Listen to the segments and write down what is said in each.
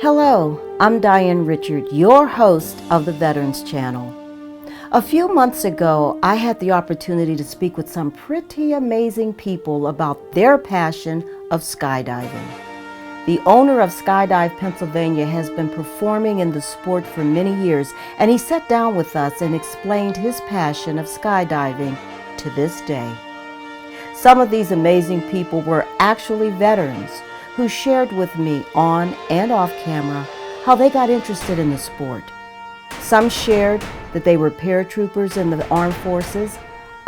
Hello, I'm Diane Richard, your host of the Veterans Channel. A few months ago, I had the opportunity to speak with some pretty amazing people about their passion of skydiving. The owner of Skydive Pennsylvania has been performing in the sport for many years, and he sat down with us and explained his passion of skydiving to this day. Some of these amazing people were actually veterans who shared with me on and off camera how they got interested in the sport. Some shared that they were paratroopers in the armed forces.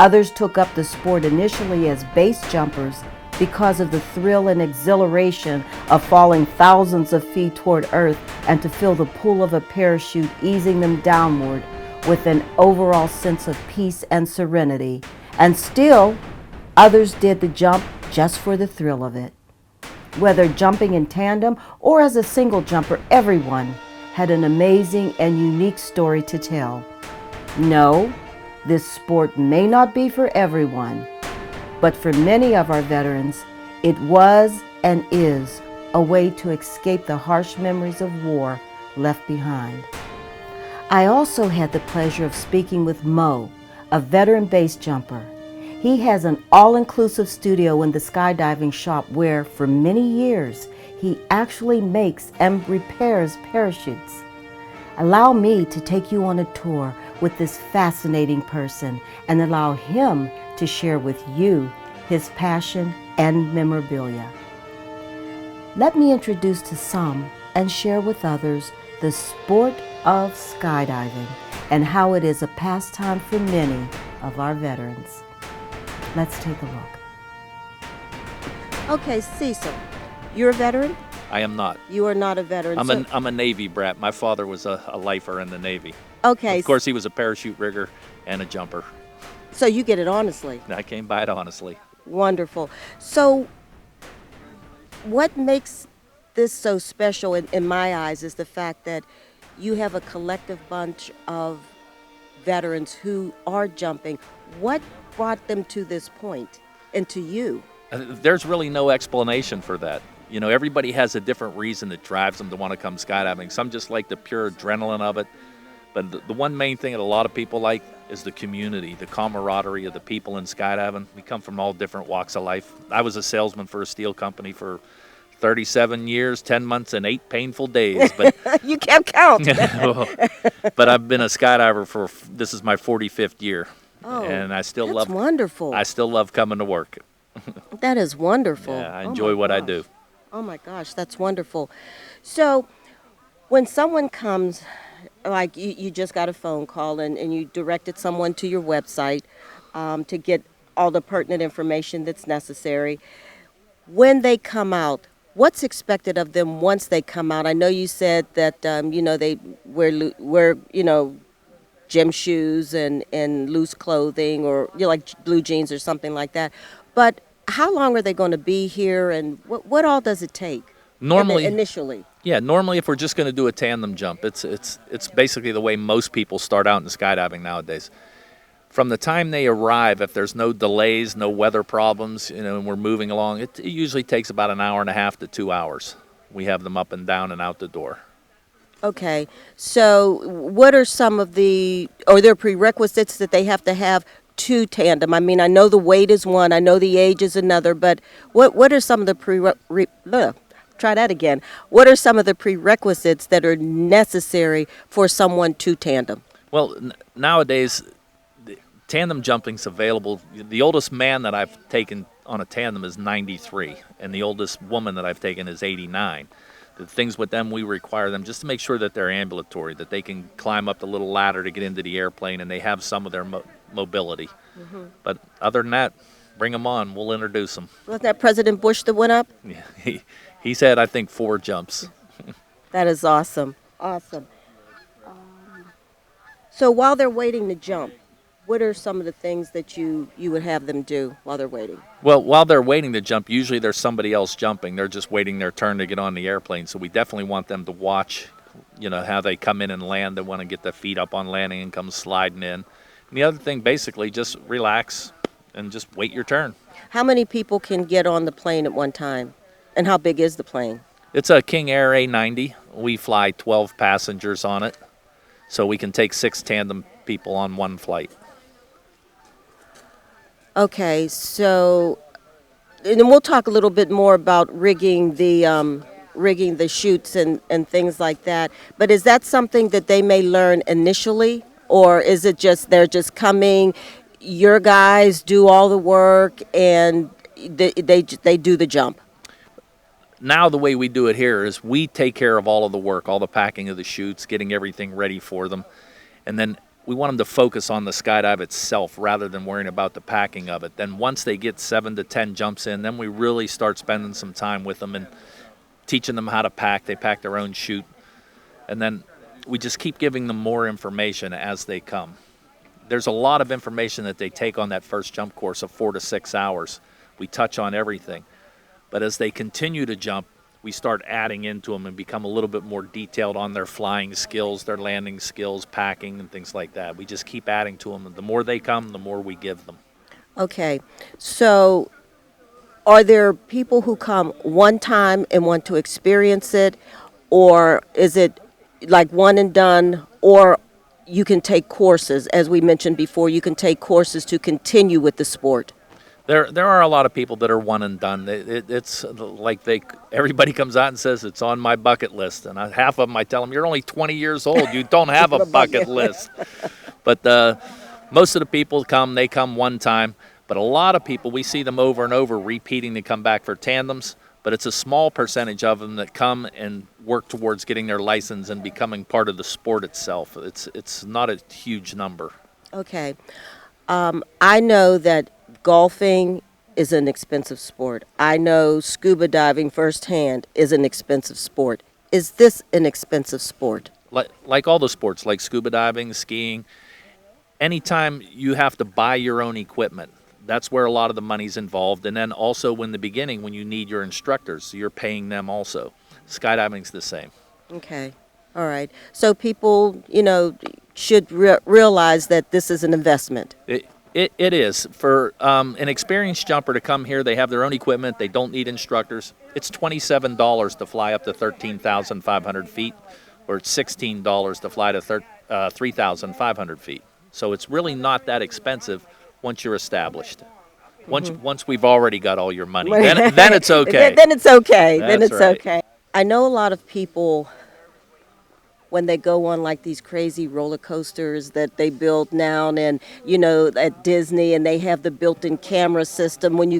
Others took up the sport initially as base jumpers because of the thrill and exhilaration of falling thousands of feet toward Earth and to feel the pull of a parachute easing them downward with an overall sense of peace and serenity. And still, others did the jump just for the thrill of it. Whether jumping in tandem or as a single jumper, everyone had an amazing and unique story to tell. No, this sport may not be for everyone, but for many of our veterans, it was and is a way to escape the harsh memories of war left behind. I also had the pleasure of speaking with Mo, a veteran base jumper. He has an all-inclusive studio in the skydiving shop where, for many years, he actually makes and repairs parachutes. Allow me to take you on a tour with this fascinating person and allow him to share with you his passion and memorabilia. Let me introduce to some and share with others the sport of skydiving and how it is a pastime for many of our veterans. Let's take a look. Okay, Cecil, you're a veteran? I am not. You are not a veteran. I'm a Navy brat. My father was a lifer in the Navy. Okay. Of course, he was a parachute rigger and a jumper. So you get it honestly. I came by it honestly. Wonderful. So what makes this so special in my eyes is the fact that you have a collective bunch of veterans who are jumping. What brought them to this point and to you? There's really no explanation for that. You know, everybody has a different reason that drives them to want to come skydiving. Some just like the pure adrenaline of it. But the one main thing that a lot of people like is the community, the camaraderie of the people in skydiving. We come from all different walks of life. I was a salesman for a steel company for 37 years, 10 months, and 8 painful days. But you kept count. But I've been a skydiver this is my 45th year. Oh, and I still that's wonderful. I still love coming to work. That is wonderful. Yeah, I enjoy what I do. Oh my gosh, that's wonderful. So when someone comes, like you just got a phone call and you directed someone to your website to get all the pertinent information that's necessary. When they come out, what's expected of them once they come out? I know you said that, they wear gym shoes and loose clothing or like blue jeans or something like that. But how long are they going to be here and what all does it take? Normally, initially. Yeah, normally if we're just going to do a tandem jump, it's basically the way most people start out in skydiving nowadays. From the time they arrive, if there's no delays, no weather problems, and we're moving along, it usually takes about an hour and a half to 2 hours. We have them up and down and out the door. Okay, so what are some of are there prerequisites that they have to have to tandem? I mean, I know the weight is one, I know the age is another, but what are some of the What are some of the prerequisites that are necessary for someone to tandem? Well, nowadays, tandem jumping's available. The oldest man that I've taken on a tandem is 93, and the oldest woman that I've taken is 89. The things with them, we require them just to make sure that they're ambulatory, that they can climb up the little ladder to get into the airplane, and they have some of their mobility. Mm-hmm. But other than that, bring them on. We'll introduce them. Wasn't that President Bush that went up? Yeah, he's had, I think, 4 jumps. That is awesome. Awesome. So while they're waiting to jump, what are some of the things that you would have them do while they're waiting? Well, while they're waiting to jump, usually there's somebody else jumping. They're just waiting their turn to get on the airplane. So we definitely want them to watch, how they come in and land. They want to get their feet up on landing and come sliding in. And the other thing, basically, just relax and just wait your turn. How many people can get on the plane at one time? And how big is the plane? It's a King Air A90. We fly 12 passengers on it, so we can take 6 tandem people on one flight. Okay, so and then we'll talk a little bit more about rigging the chutes and things like that. But is that something that they may learn initially, or is it just they're just coming, your guys do all the work and they do the jump? Now the way we do it here is we take care of all of the work, all the packing of the chutes, getting everything ready for them, and then we want them to focus on the skydive itself rather than worrying about the packing of it. Then once they get 7 to 10 jumps in, then we really start spending some time with them and teaching them how to pack. They pack their own chute, and then we just keep giving them more information as they come. There's a lot of information that they take on that first jump course of 4 to 6 hours. We touch on everything. But as they continue to jump, we start adding into them and become a little bit more detailed on their flying skills, their landing skills, packing, and things like that. We just keep adding to them. And the more they come, the more we give them. Okay, so are there people who come one time and want to experience it, or is it like one and done, or you can take courses, as we mentioned before, you can take courses to continue with the sport? There are a lot of people that are one and done. It's like everybody comes out and says it's on my bucket list, and half of them I tell them you're only 20 years old, you don't have a bucket list. But most of the people they come one time. But a lot of people, we see them over and over repeating to come back for tandems. But it's a small percentage of them that come and work towards getting their license and becoming part of the sport itself. It's not a huge number. Okay, I know that golfing is an expensive sport. I know scuba diving firsthand is an expensive sport. Is this an expensive sport? Like all the sports, like scuba diving, skiing, anytime you have to buy your own equipment, that's where a lot of the money's involved. And then also in the beginning when you need your instructors, so you're paying them also. Skydiving's the same. Okay, all right. So people, should realize that this is an investment. It is. For an experienced jumper to come here, they have their own equipment, they don't need instructors. It's $27 to fly up to 13,500 feet, or it's $16 to fly to 3,500 feet. So it's really not that expensive once you're established. Once we've already got all your money, then it's okay. Then it's okay. Then That's it's right. okay. I know a lot of people, when they go on like these crazy roller coasters that they build now and at Disney, and they have the built-in camera system when you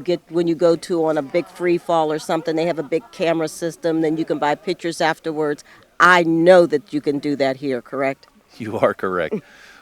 go to on a big free fall or something, they have a big camera system, then you can buy pictures afterwards. I know that you can do that here, correct? You are correct.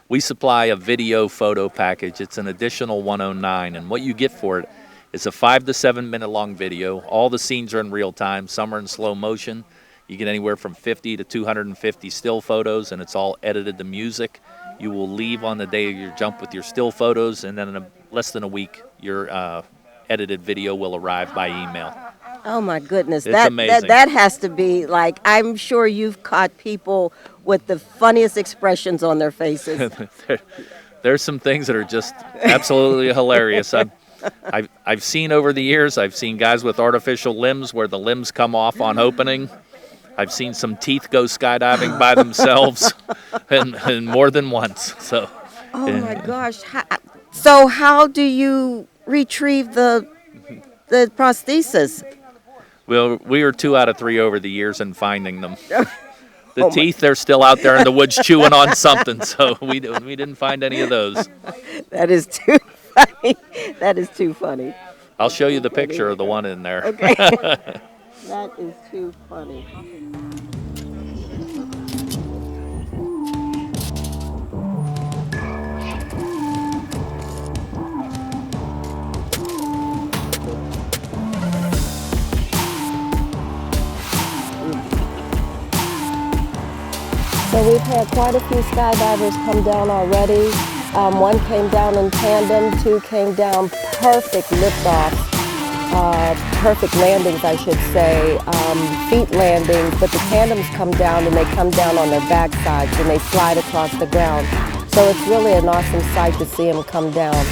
We supply a video photo package. It's an additional $109, and what you get for it is a 5 to 7 minute long video. All the scenes are in real time. Some are in slow motion. You get anywhere from 50 to 250 still photos, and it's all edited to music. You will leave on the day of your jump with your still photos, and then in less than a week, your edited video will arrive by email. Oh my goodness, It's amazing. That has to be like, I'm sure you've caught people with the funniest expressions on their faces. There's some things that are just absolutely hilarious. I've seen over the years, I've seen guys with artificial limbs where the limbs come off on opening. I've seen some teeth go skydiving by themselves, and more than once. So. Oh my gosh! So how do you retrieve the prosthesis? Well, we were 2 out of 3 over the years in finding them. The teeth, they're still out there in the woods chewing on something, so we didn't find any of those. That is too funny. That is too funny. I'll show you the picture of the one in there. Okay. That is too funny. So we've had quite a few skydivers come down already. One came down in tandem, 2 came down perfect liftoffs, perfect landings, I should say, feet landings, but the tandems come down and they come down on their backsides and they slide across the ground. So it's really an awesome sight to see them come down.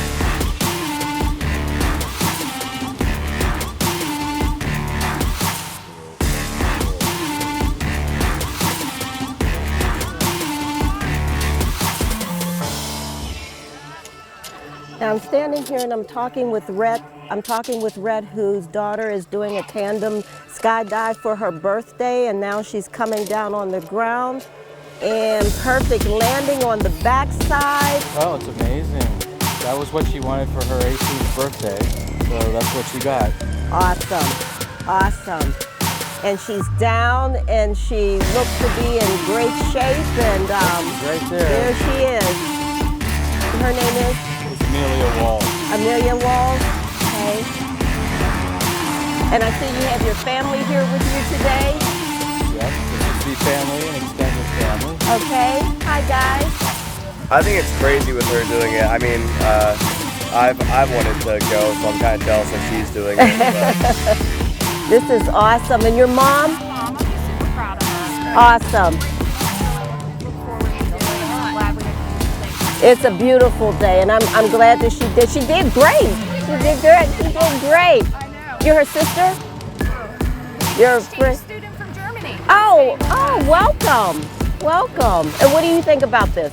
I'm standing here and I'm talking with Rhett. I'm talking with Rhett, whose daughter is doing a tandem skydive for her birthday, and now she's coming down on the ground and perfect landing on the backside. Well, it's amazing. That was what she wanted for her 18th birthday, so that's what she got. Awesome, awesome. And she's down and she looks to be in great shape, and Right there. she is. Her name is? It's Amelia Wall. Amelia Walls. Okay. And I see you have your family here with you today. Yep, this is the family and extended family. Okay. Hi, guys. I think it's crazy with her doing it. I mean, I've wanted to go, so I'm kind of jealous that she's doing it. This is awesome. And your mom? I'm super proud of her. Awesome. Look forward to doing it. Glad we It's a beautiful day, and I'm glad that she did. She did great. She did good. She did great. I know. You're her sister? You're a Exchange friend? student from Germany. Oh, welcome. Welcome. And what do you think about this?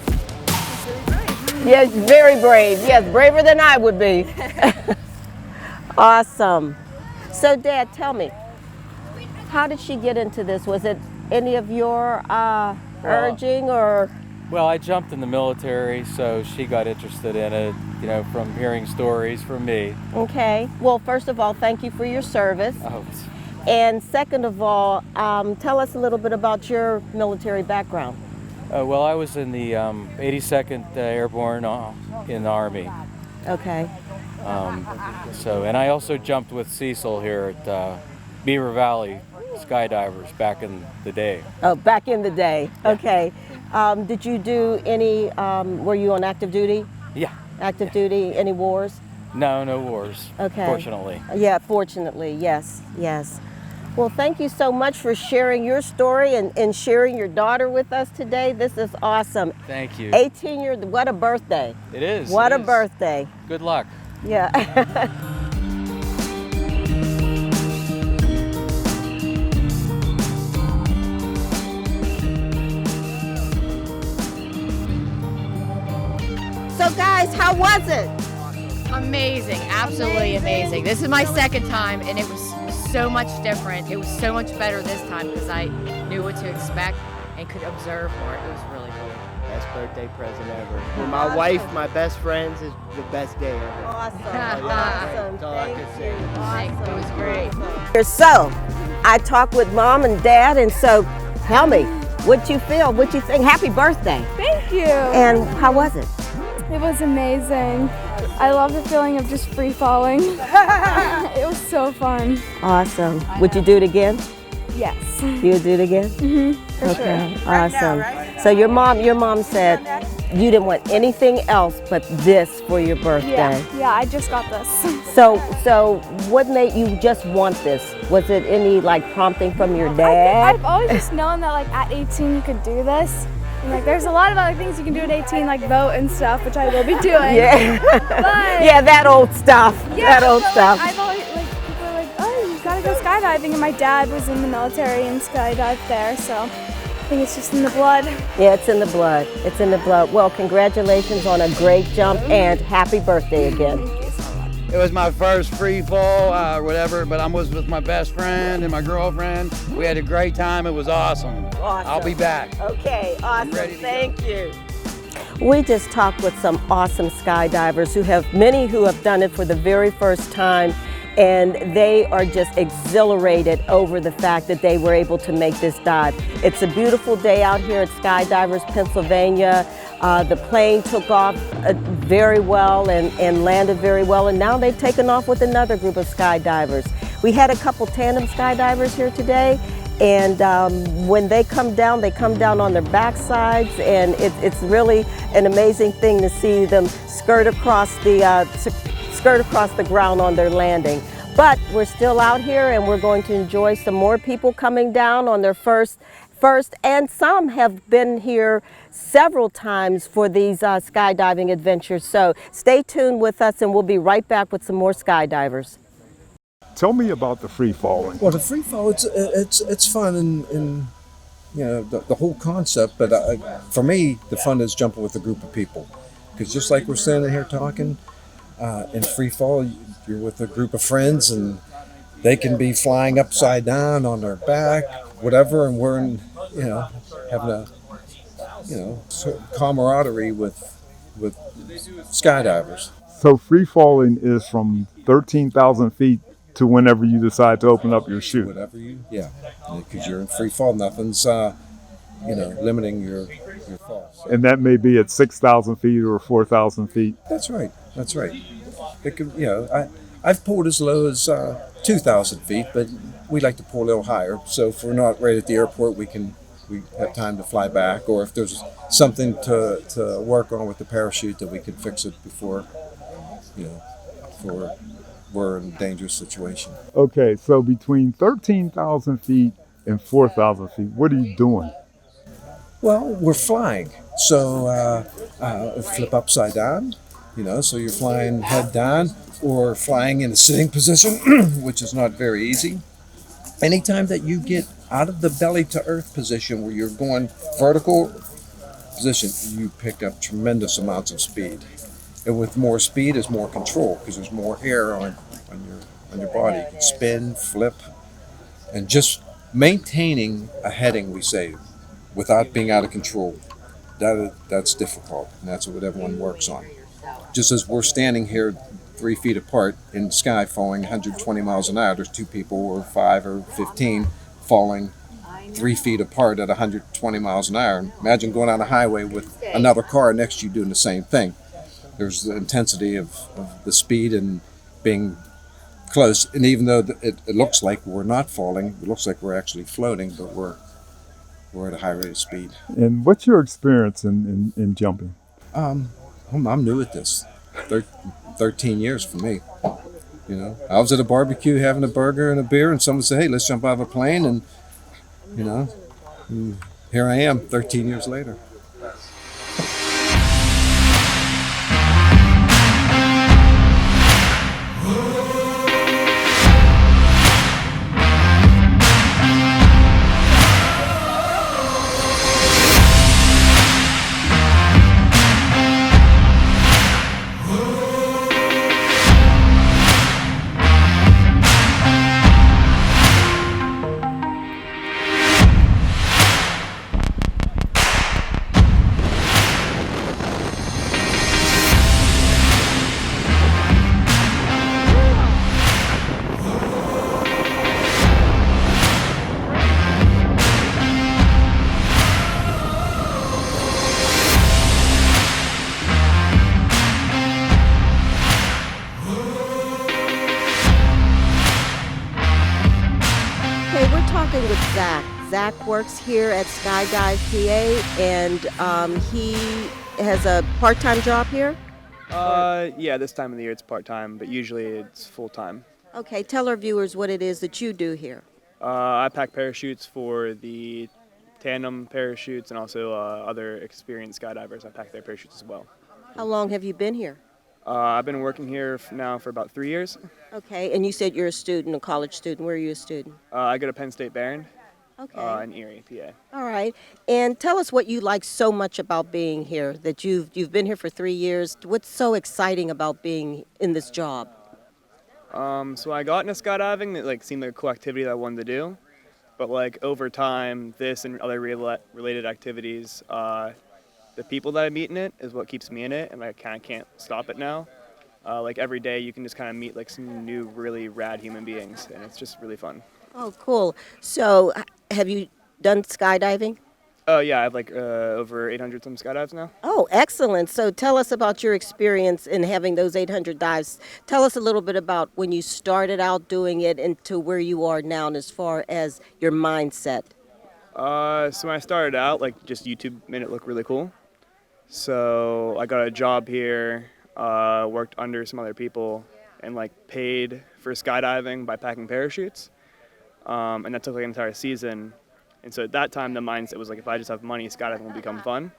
Yes, very brave. Yes, braver than I would be. Awesome. So, Dad, tell me, how did she get into this? Was it any of your urging, or? Well, I jumped in the military, so she got interested in it, you know, from hearing stories from me. Okay. Well, first of all, thank you for your service. Oh, And second of all, tell us a little bit about your military background. well, I was in the 82nd Airborne in the Army. Okay. And I also jumped with Cecil here at Beaver Valley Skydivers back in the day. Oh, back in the day. Okay. Did you do any, were you on active duty? Yeah. Active duty, any wars? No wars. Okay. Fortunately. Yeah, fortunately, yes, yes. Well, thank you so much for sharing your story and sharing your daughter with us today. This is awesome. Thank you. 18 years, what a birthday. It is. What it a is. birthday. Good luck. Yeah. So guys, how was it? Amazing, absolutely amazing. This is my second time and it was so much different. It was so much better this time because I knew what to expect and could observe more. It was really cool. Best birthday present ever. For my wife, my best friends, is the best day ever. Awesome. Yeah, Awesome. that's all I can say. It was great. So, I talked with Mom and Dad, and so tell me, what you feel, what you think. Happy birthday. Thank you. And how was it? It was amazing. I love the feeling of just free falling. It was so fun. Awesome. Would you do it again? Yes. You would do it again? For Okay. Awesome. So your mom said you didn't want anything else but this for your birthday. Yeah, I just got this. So what made you just want this? Was it any like prompting from your dad? I've always just known that like at 18 you could do this. And like there's a lot of other things you can do at 18, like vote and stuff, which I will be doing. Yeah. But Yeah, that old stuff. yeah, That old but, stuff. Like, I've always like people are like, oh, you gotta go skydiving, and my dad was in the military and skydived there, so I think it's just in the blood. Yeah, it's in the blood. It's in the blood. Well, congratulations on a great jump and happy birthday again. Thank you so much. It was my first free fall or whatever, but I was with my best friend and my girlfriend. We had a great time. It was awesome. Awesome. I'll be back. Okay, awesome. ready to go. Thank you. We just talked with some awesome skydivers many who have done it for the very first time, and they are just exhilarated over the fact that they were able to make this dive. It's a beautiful day out here at Skydivers, Pennsylvania. The plane took off very well and landed very well, and now they've taken off with another group of skydivers. We had a couple tandem skydivers here today, and when they come down on their backsides, and it's really an amazing thing to see them skirt across the ground on their landing. But we're still out here, and we're going to enjoy some more people coming down on their first, and some have been here several times for these skydiving adventures. So stay tuned with us, and we'll be right back with some more skydivers. Tell me about the free falling. Well, the free fall, it's fun and you know the whole concept. But for me, the fun is jumping with a group of people, because just like we're standing here talking, In free fall, you're with a group of friends, and they can be flying upside down on their back, whatever, and we're in, having a sort of camaraderie with skydivers. So free falling is from 13,000 feet to whenever you decide to open up your chute. Whatever yeah, because you're in free fall, nothing's limiting your falls. And that may be at 6,000 feet or 4,000 feet. That's right. That's right. It could, I've pulled as low as 2,000 feet, but we like to pull a little higher. So if we're not right at the airport, we have time to fly back, or if there's something to work on with the parachute, that we can fix it before we're in a dangerous situation. Okay, so between 13,000 feet and 4,000 feet, what are you doing? Well, we're flying. So flip upside down, so you're flying head down or flying in a sitting position, which is not very easy. Anytime that you get out of the belly to earth position where you're going vertical position, you pick up tremendous amounts of speed. And with more speed is more control, because there's more air on your body. You can spin, flip, and just maintaining a heading, we say, without being out of control. That's difficult, and that's what everyone works on. Just as we're standing here 3 feet apart in the sky falling 120 miles an hour, there's two people or 5 or 15 falling 3 feet apart at 120 miles an hour. Imagine going on a highway with another car next to you doing the same thing. There's the intensity of the speed and being close. And even though it looks like we're not falling, it looks like we're actually floating, but we're at a high rate of speed. And what's your experience in jumping? I'm new at this. 13 years for me. I was at a barbecue having a burger and a beer, and someone said, "Hey, let's jump out of a plane," and here I am 13 years later. With Zach. Zach works here at Skydive PA, and he has a part-time job here? Yeah, this time of the year it's part-time, but usually it's full-time. Okay, tell our viewers what it is that you do here. I pack parachutes for the tandem parachutes and also other experienced skydivers. I pack their parachutes as well. How long have you been here? I've been working here now for about 3 years. Okay, and you said you're a student, a college student. Where are you a student? I go to Penn State Barron. Okay. In Erie, PA. All right, and tell us what you like so much about being here. That you've been here for 3 years. What's so exciting about being in this job? So I got into skydiving. It seemed like a cool activity that I wanted to do, but over time, this and other related activities. The people that I meet in it is what keeps me in it, and I kind of can't stop it now. Every day you can just kind of meet some new really rad human beings, and it's just really fun. Oh, cool. So have you done skydiving? Oh, yeah, I have over 800 some skydives now. Oh, excellent. So tell us about your experience in having those 800 dives. Tell us a little bit about when you started out doing it and to where you are now, and as far as your mindset. So when I started out, just YouTube made it look really cool. So I got a job here, worked under some other people, and paid for skydiving by packing parachutes. And that took an entire season. And so at that time, the mindset was if I just have money, skydiving will become fun.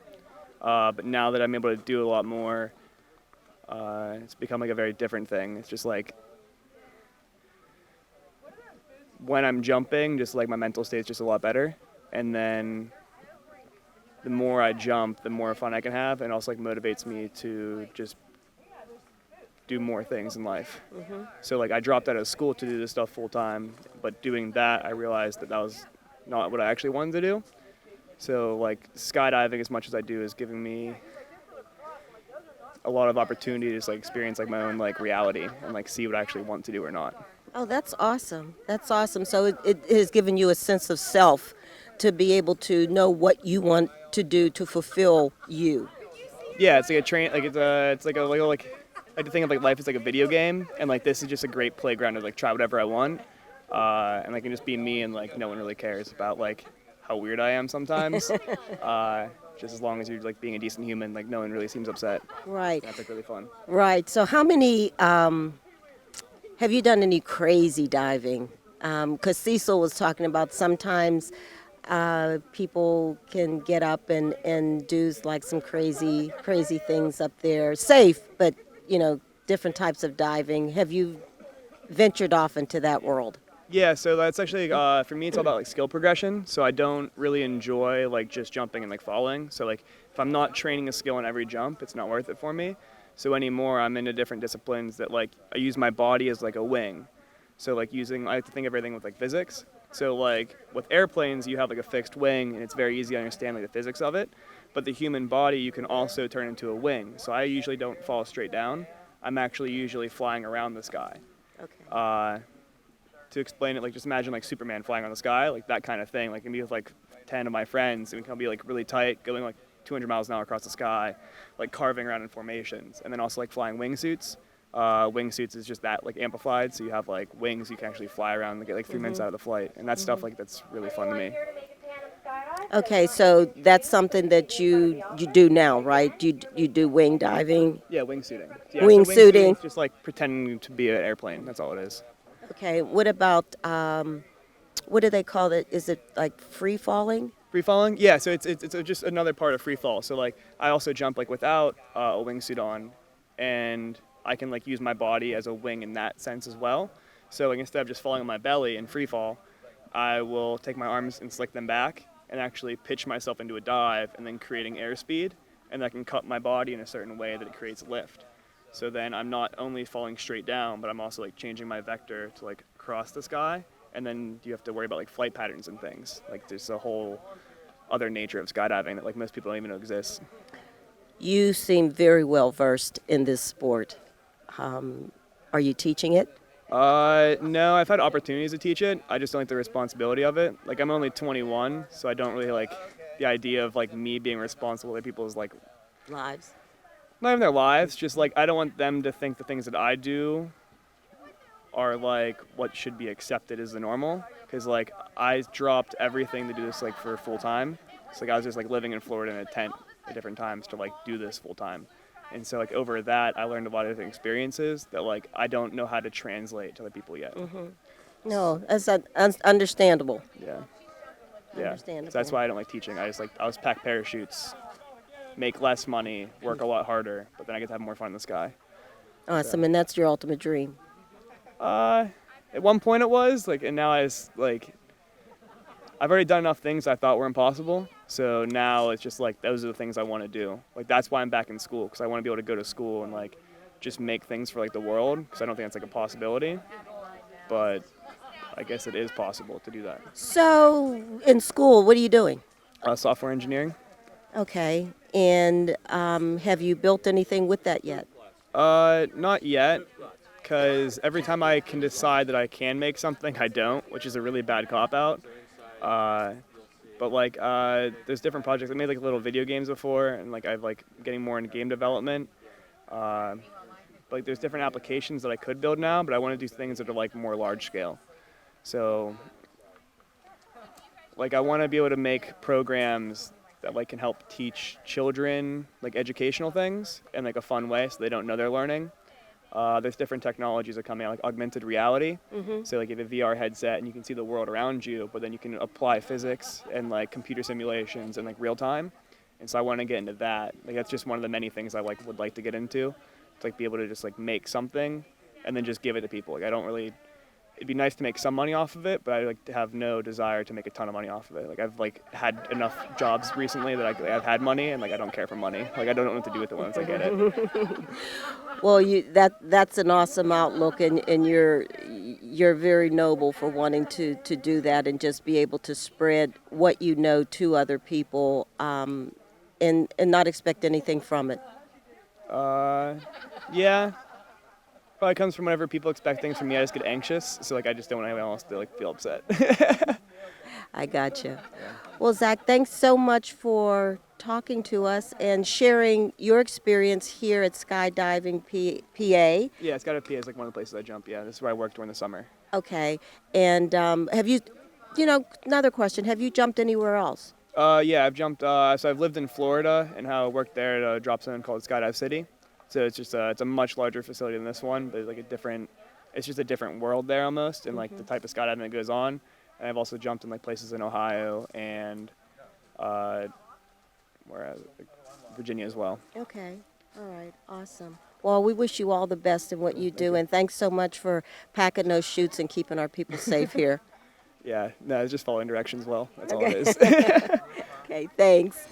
But now that I'm able to do a lot more, it's become a very different thing. It's just when I'm jumping, just my mental state's just a lot better. And then the more I jump, the more fun I can have, and also motivates me to just do more things in life. So like I dropped out of school to do this stuff full time, but doing that I realized that was not what I actually wanted to do. So like skydiving, as much as I do, is giving me a lot of opportunities to like experience like my own like reality and like see what I actually want to do or not. Oh, that's awesome. That's awesome. So it has given you a sense of self to be able to know what you want to do to fulfill you. Yeah, it's like a train. Like it's like a like I like to think of like life as like a video game, and like this is just a great playground to like try whatever I want, and I can just be me, and like no one really cares about like how weird I am sometimes. Just as long as you're like being a decent human, like no one really seems upset. Right. That's like really fun. Right. So how many, have you done any crazy diving? Because Cecil was talking about sometimes people can get up and do like some crazy things up there. Safe, but, you know, different types of diving. Have you ventured off into that world? Yeah, so that's actually for me. It's all about like skill progression. So I don't really enjoy like just jumping and like falling. So like if I'm not training a skill on every jump, it's not worth it for me. So anymore, I'm into different disciplines that like I use my body as like a wing. So like I like to think of everything with like physics. So like with airplanes, you have like a fixed wing, and it's very easy to understand like the physics of it. But the human body, you can also turn into a wing. So I usually don't fall straight down. I'm actually usually flying around the sky. Okay. To explain it, like just imagine like Superman flying on the sky, like that kind of thing. Like me with like 10 of my friends, and we can be like really tight, going like 200 miles an hour across the sky, like carving around in formations, and then also like flying wingsuits. Wingsuits is just that like amplified, so you have like wings you can actually fly around and get like 3 minutes out of the flight, and that stuff like that's really fun to me. Okay, so that's something that you do now, right? You do wing diving? Yeah, wingsuiting. Yeah, Wingsuiting. So just like pretending to be an airplane. That's all it is. Okay, what about, what do they call it? Is it like free falling? Free falling? Yeah, so it's just another part of free fall. So like I also jump like without a wingsuit on, and I can like use my body as a wing in that sense as well. So like instead of just falling on my belly in free fall, I will take my arms and slick them back and actually pitch myself into a dive, and then creating airspeed, and I can cut my body in a certain way that it creates lift. So then I'm not only falling straight down, but I'm also like changing my vector to like cross the sky, and then you have to worry about like flight patterns and things. Like there's a whole other nature of skydiving that like most people don't even know exists. You seem very well versed in this sport. Are you teaching it? No, I've had opportunities to teach it. I just don't like the responsibility of it. Like I'm only 21, so I don't really like the idea of like me being responsible for people's like lives. Not even their lives, just like I don't want them to think the things that I do are like what should be accepted as the normal. Because like I dropped everything to do this like for full time. So like I was just like living in Florida in a tent at different times to like do this full time. And so like over that, I learned a lot of different experiences that like I don't know how to translate to other people yet. No, that's understandable. Yeah. Understandable. So that's why I don't like teaching. I was pack parachutes, make less money, work a lot harder, but then I get to have more fun in the sky. Awesome, and that's your ultimate dream. At one point it was like, and now I've already done enough things I thought were impossible. So now it's just like those are the things I want to do. Like that's why I'm back in school, because I want to be able to go to school and like just make things for like the world, because I don't think that's like a possibility. But I guess it is possible to do that. So in school, what are you doing? Software engineering. Okay, and have you built anything with that yet? Not yet, because every time I can decide that I can make something, I don't, which is a really bad cop-out. But like, there's different projects. I made like little video games before, and like I've like getting more into game development. But like there's different applications that I could build now, but I want to do things that are like more large scale. So like I want to be able to make programs that like can help teach children like educational things in like a fun way, so they don't know they're learning. There's different technologies that come out, like augmented reality. So like you have a VR headset and you can see the world around you, but then you can apply physics and like computer simulations and like real time. And so I want to get into that. Like that's just one of the many things I like would like to get into. To like be able to just like make something and then just give it to people. Like I don't really it'd be nice to make some money off of it, but I like to have no desire to make a ton of money off of it. Like I've like had enough jobs recently that I've had money, and like I don't care for money. Like I don't know what to do with it once I get it. Well, that's an awesome outlook, and you're very noble for wanting to do that and just be able to spread what you know to other people, and not expect anything from it. Yeah. Probably comes from whenever people expect things from me, I just get anxious. So like I just don't want anyone else to like feel upset. I gotcha. Well, Zach, thanks so much for talking to us and sharing your experience here at Skydiving PA. Yeah, Skydive PA is like one of the places I jump. Yeah, this is where I work during the summer. Okay. And have you, another question, have you jumped anywhere else? Yeah, I've jumped. So I've lived in Florida and how I worked there at a drop zone called Skydive City. So it's just it's a much larger facility than this one, but like it's just a different world there almost, and like the type of skydiving that goes on. And I've also jumped in like places in Ohio and Virginia as well. Okay. All right. Awesome. Well, we wish you all the best in what you do, and thanks so much for packing those chutes and keeping our people safe here. Yeah, no, it's just following directions well. That's all it is. Okay, thanks.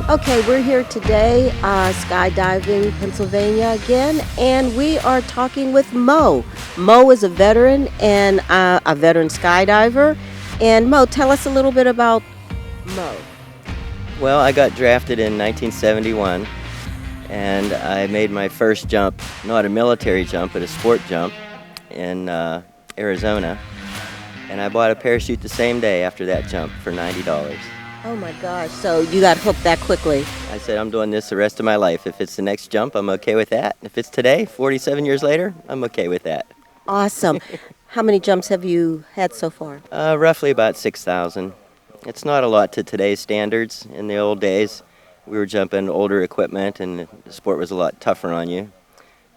Okay, we're here today, skydiving Pennsylvania again, and we are talking with Mo. Mo is a veteran and a veteran skydiver. And Mo, tell us a little bit about Mo. Well, I got drafted in 1971, and I made my first jump, not a military jump, but a sport jump in Arizona. And I bought a parachute the same day after that jump for $90. Oh my gosh, so you got hooked that quickly. I said, I'm doing this the rest of my life. If it's the next jump, I'm okay with that. If it's today, 47 years later, I'm okay with that. Awesome. How many jumps have you had so far? Roughly about 6,000. It's not a lot to today's standards. In the old days, we were jumping older equipment and the sport was a lot tougher on you.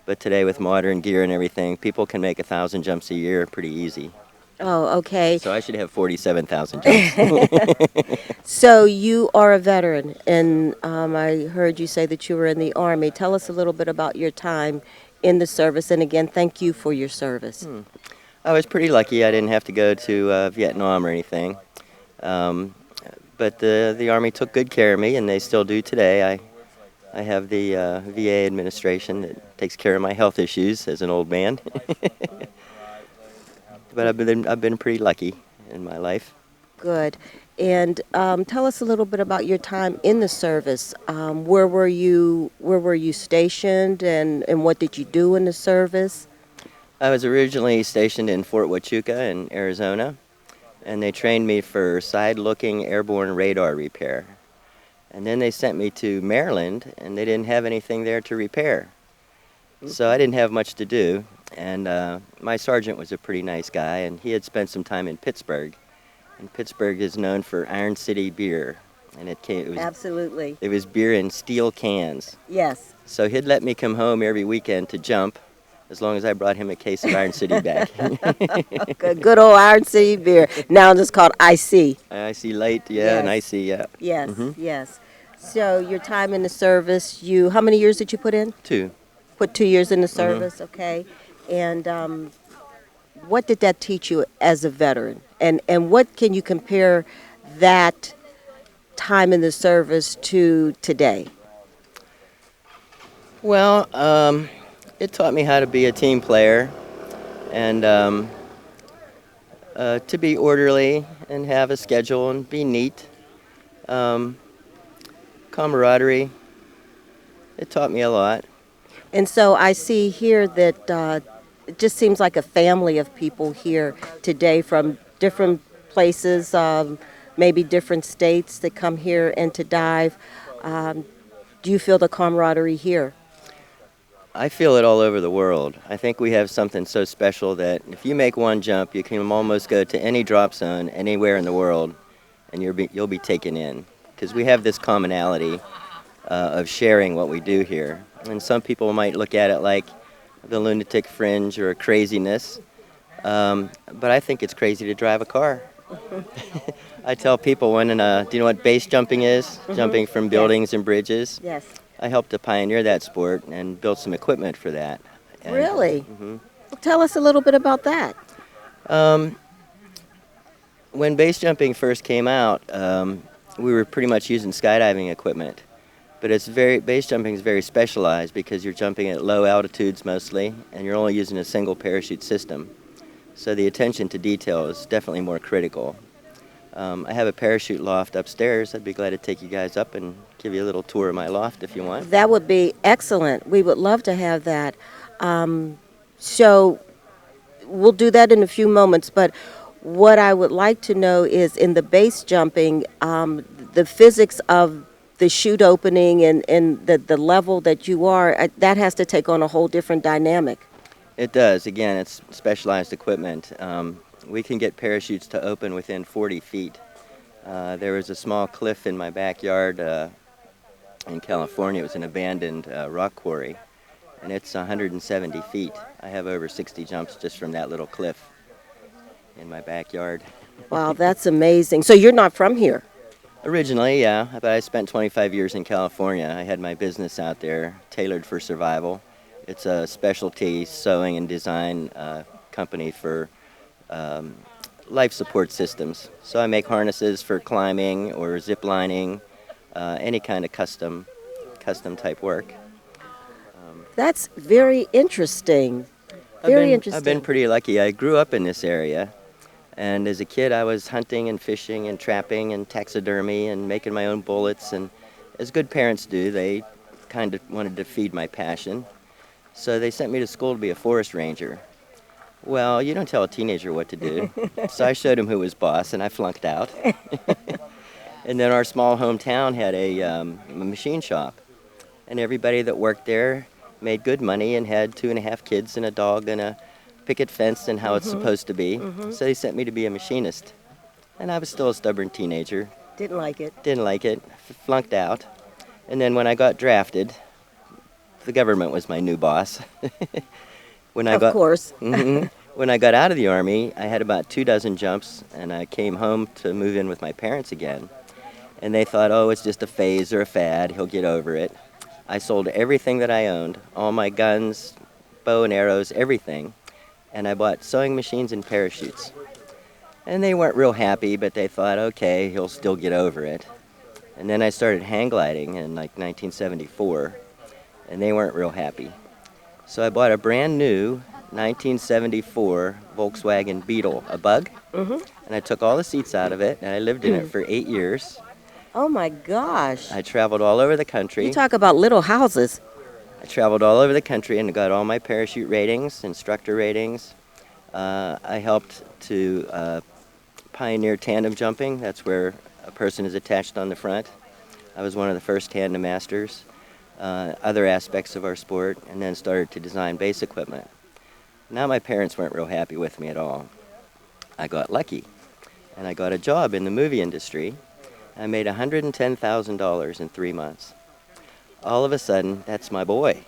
But today with modern gear and everything, people can make 1,000 jumps a year pretty easy. Oh, okay. So I should have 47,000 jumps. So you are a veteran, and I heard you say that you were in the Army. Tell us a little bit about your time in the service, and again, thank you for your service. I was pretty lucky. I didn't have to go to Vietnam or anything. But the Army took good care of me, and they still do today. I have the VA administration that takes care of my health issues as an old man. But I've been pretty lucky in my life. Good. And tell us a little bit about your time in the service. Where were you stationed, and what did you do in the service? I was originally stationed in Fort Huachuca in Arizona, and they trained me for side-looking airborne radar repair. And then they sent me to Maryland, and they didn't have anything there to repair. So I didn't have much to do. And my sergeant was a pretty nice guy, and he had spent some time in Pittsburgh. And Pittsburgh is known for Iron City beer, and it was absolutely. It was beer in steel cans. Yes. So he'd let me come home every weekend to jump, as long as I brought him a case of Iron City back. Good old Iron City beer. Now it's called IC. IC Light, yeah, yes. And IC, yeah. Yes, yes. So your time in the service, how many years did you put in? 2. Put 2 years in the service, okay. And what did that teach you as a veteran? And what can you compare that time in the service to today? Well, it taught me how to be a team player and to be orderly and have a schedule and be neat. Um, Camaraderie. It taught me a lot. And so I see here that it just seems like a family of people here today from different places, maybe different states that come here and to dive. Um, do you feel the camaraderie here? I feel it all over the world. I think we have something so special that if you make one jump, you can almost go to any drop zone anywhere in the world, and you'll be taken in because we have this commonality of sharing what we do here. And some people might look at it like the lunatic fringe or craziness, but I think it's crazy to drive a car. I tell people do you know what base jumping is? Jumping from buildings and bridges. Yes. I helped to pioneer that sport and build some equipment for that. And, Really? Well, tell us a little bit about that. When base jumping first came out, we were pretty much using skydiving equipment. But base jumping is very specialized because you're jumping at low altitudes mostly, and you're only using a single parachute system. So the attention to detail is definitely more critical. I have a parachute loft upstairs. I'd be glad to take you guys up and give you a little tour of my loft if you want. That would be excellent. We would love to have that. So we'll do that in a few moments, but what I would like to know is in the base jumping, the physics of the chute opening and the level that you are, that has to take on a whole different dynamic. It does. Again, it's specialized equipment. We can get parachutes to open within 40 feet. There was a small cliff in my backyard in California. It was an abandoned rock quarry, and it's 170 feet. I have over 60 jumps just from that little cliff in my backyard. Wow, that's amazing. So you're not from here? Originally, yeah, but I spent 25 years in California. I had my business out there, Tailored for Survival. It's a specialty sewing and design company for life support systems. So I make harnesses for climbing or zip lining, any kind of custom type work. That's very interesting. Very interesting. I've been pretty lucky. I grew up in this area, and as a kid I was hunting and fishing and trapping and taxidermy and making my own bullets, and as good parents do, they kind of wanted to feed my passion. So they sent me to school to be a forest ranger. Well, you don't tell a teenager what to do. So I showed him who was boss, and I flunked out. And then our small hometown had a machine shop, and everybody that worked there made good money and had 2.5 kids and a dog and a picket fence and how it's supposed to be. So they sent me to be a machinist. And I was still a stubborn teenager. Didn't like it. Didn't like it. Flunked out. And then when I got drafted, the government was my new boss. Of course. When I got out of the Army, I had about 24 jumps, and I came home to move in with my parents again. And they thought, oh, it's just a phase or a fad. He'll get over it. I sold everything that I owned, all my guns, bow and arrows, everything. And I bought sewing machines and parachutes. And they weren't real happy, but they thought, okay, he'll still get over it. And then I started hang gliding in like 1974, and they weren't real happy. So I bought a brand new 1974 Volkswagen Beetle, a Bug, and I took all the seats out of it, and I lived in it for 8 years. Oh my gosh. I traveled all over the country. You talk about little houses. I traveled all over the country and got all my parachute ratings, instructor ratings. I helped to pioneer tandem jumping. That's where a person is attached on the front. I was one of the first tandem masters. Other aspects of our sport, and then started to design base equipment. Now my parents weren't real happy with me at all. I got lucky, and I got a job in the movie industry. I made $110,000 in 3 months. All of a sudden, that's my boy.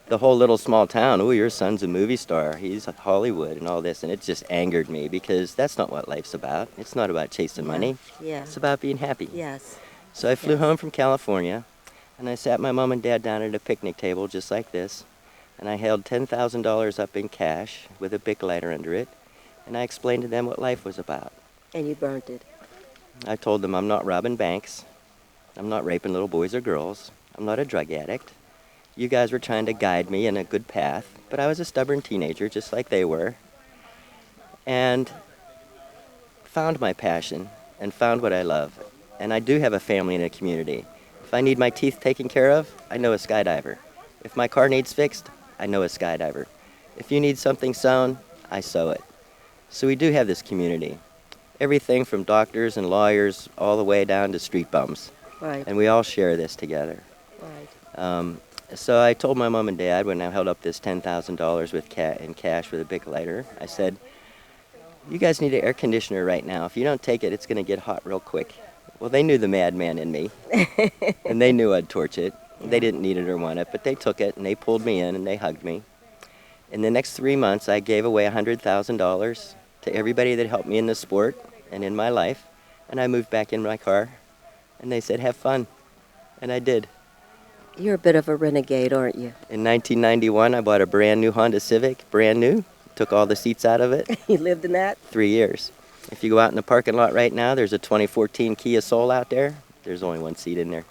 The whole little small town, oh, your son's a movie star, he's at Hollywood and all this, and it just angered me because that's not what life's about. It's not about chasing money. Yeah. It's about being happy. Yes. So I flew home from California, and I sat my mom and dad down at a picnic table just like this, and I held $10,000 up in cash with a Bic lighter under it, and I explained to them what life was about. And you burnt it. I told them I'm not robbing banks, I'm not raping little boys or girls, I'm not a drug addict, You guys were trying to guide me in a good path, but I was a stubborn teenager, just like they were, and found my passion and found what I love. And I do have a family and a community. If I need my teeth taken care of, I know a skydiver. If my car needs fixed, I know a skydiver. If you need something sewn, I sew it. So we do have this community. Everything from doctors and lawyers all the way down to street bums. Right. And we all share this together. Right. So I told my mom and dad when I held up this $10,000 in cash with a Bic lighter, I said, you guys need an air conditioner right now. If you don't take it, it's going to get hot real quick. Well, they knew the madman in me, and they knew I'd torch it. They didn't need it or want it, but they took it, and they pulled me in, and they hugged me. In the next 3 months, I gave away $100,000 to everybody that helped me in the sport and in my life, and I moved back in my car, and they said, have fun, and I did. You're a bit of a renegade, aren't you? In 1991, I bought a brand new Honda Civic, brand new, took all the seats out of it. You lived in that? 3 years. If you go out in the parking lot right now, there's a 2014 Kia Soul out there. There's only one seat in there.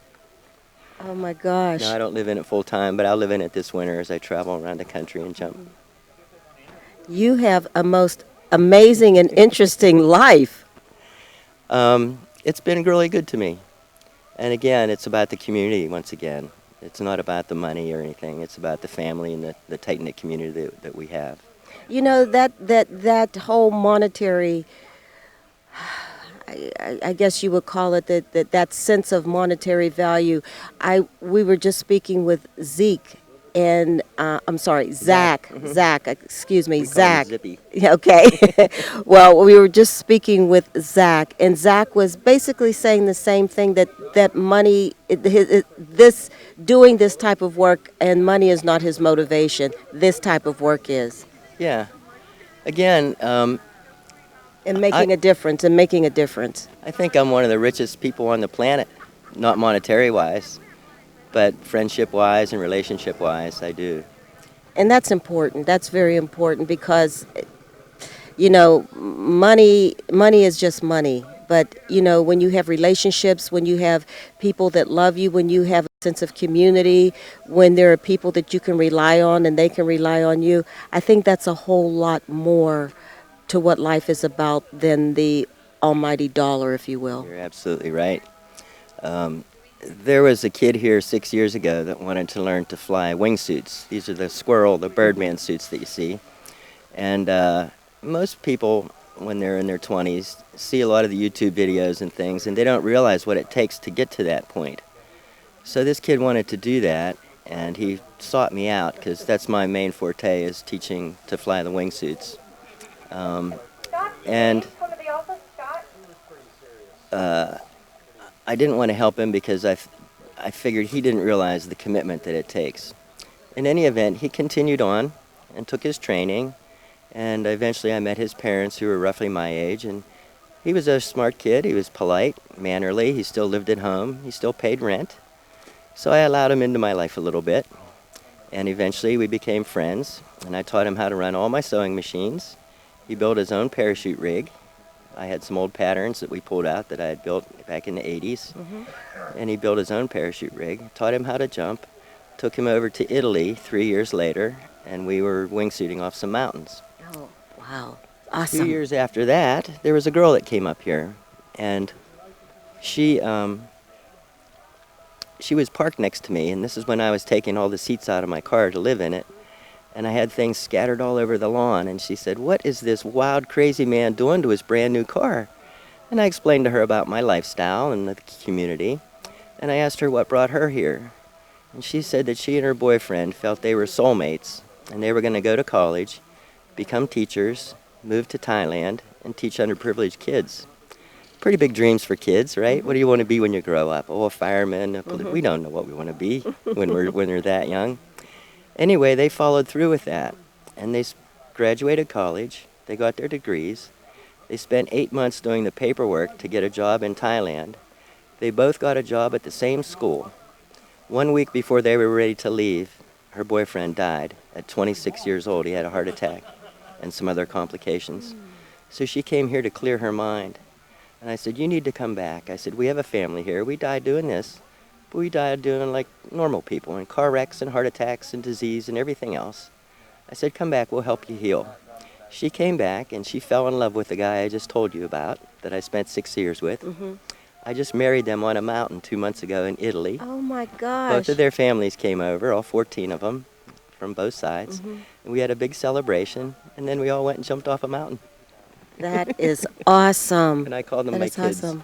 Oh my gosh. No, I don't live in it full time, but I'll live in it this winter as I travel around the country and jump. You have a most amazing and interesting life. It's been really good to me. And again, it's about the community once again. It's not about the money or anything. It's about the family and the tight-knit community that we have. You know, that whole monetary, I guess you would call it that sense of monetary value. We were just speaking with Zeke and Zach. Mm-hmm. Zach, excuse me, We call him Zach. Zippy. Yeah, okay. Well, we were just speaking with Zach, and Zach was basically saying the same thing, that money, doing this type of work, and money is not his motivation. This type of work is. Yeah. Again, And making a difference, I think I'm one of the richest people on the planet, not monetary-wise, but friendship-wise and relationship-wise, I do. And that's important. That's very important because, you know, money is just money. But, you know, when you have relationships, when you have people that love you, when you have a sense of community, when there are people that you can rely on and they can rely on you, I think that's a whole lot more to what life is about than the almighty dollar, if you will. You're absolutely right. There was a kid here 6 years ago that wanted to learn to fly wingsuits. These are the Birdman suits that you see. And most people, when they're in their 20s, see a lot of the YouTube videos and things, and they don't realize what it takes to get to that point. So this kid wanted to do that, and he sought me out because that's my main forte, is teaching to fly the wingsuits. And I didn't want to help him because I figured he didn't realize the commitment that it takes. In any event, he continued on and took his training, and eventually I met his parents, who were roughly my age, and he was a smart kid. He was polite, mannerly. He still lived at home. He still paid rent. So I allowed him into my life a little bit, and eventually we became friends, and I taught him how to run all my sewing machines. He built his own parachute rig. I had some old patterns that we pulled out that I had built back in the 80s. Mm-hmm. And he built his own parachute rig, taught him how to jump, took him over to Italy 3 years later, and we were wingsuiting off some mountains. Oh, wow. 2 Awesome. years after that, there was a girl that came up here, and she was parked next to me, and this is when I was taking all the seats out of my car to live in it. And I had things scattered all over the lawn, and she said, "What is this wild, crazy man doing to his brand new car?" And I explained to her about my lifestyle and the community, and I asked her what brought her here. And she said that she and her boyfriend felt they were soulmates, and they were going to go to college, become teachers, move to Thailand, and teach underprivileged kids. Pretty big dreams for kids, right? What do you want to be when you grow up? Oh, a fireman. We don't know what we want to be when we're that young. Anyway, they followed through with that, and they graduated college. They got their degrees. They spent 8 months doing the paperwork to get a job in Thailand. They both got a job at the same school. 1 week before they were ready to leave, her boyfriend died at 26 years old. He had a heart attack and some other complications. So she came here to clear her mind. And I said, "You need to come back." I said, "We have a family here. We died doing this, But we died doing like normal people, in car wrecks and heart attacks and disease and everything else. I said, come back, we'll help you heal. She came back and she fell in love with the guy I just told you about, that I spent 6 years with. I just married them on a mountain 2 months ago in Italy. Oh my gosh. Both of their families came over, all 14 of them, from both sides. And we had a big celebration, and then we all went and jumped off a mountain. That is awesome. And I called them That my is kids. awesome.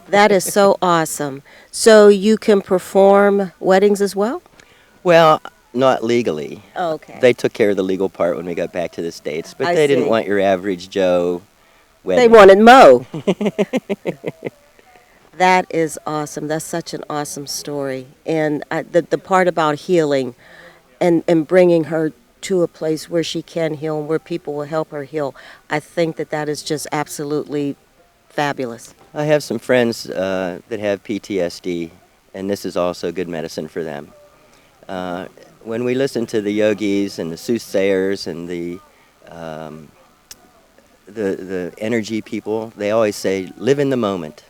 That is so awesome. So you can perform weddings as well? Well, not legally. Oh, okay. They took care of the legal part when we got back to the States, but I they didn't see. want your average Joe wedding. They wanted Mo. That is awesome. That's such an awesome story. And the part about healing and bringing her to a place where she can heal and where people will help her heal, I think that is just absolutely fabulous. I have some friends that have PTSD, and this is also good medicine for them. When we listen to the yogis and the soothsayers and the energy people, they always say, live in the moment.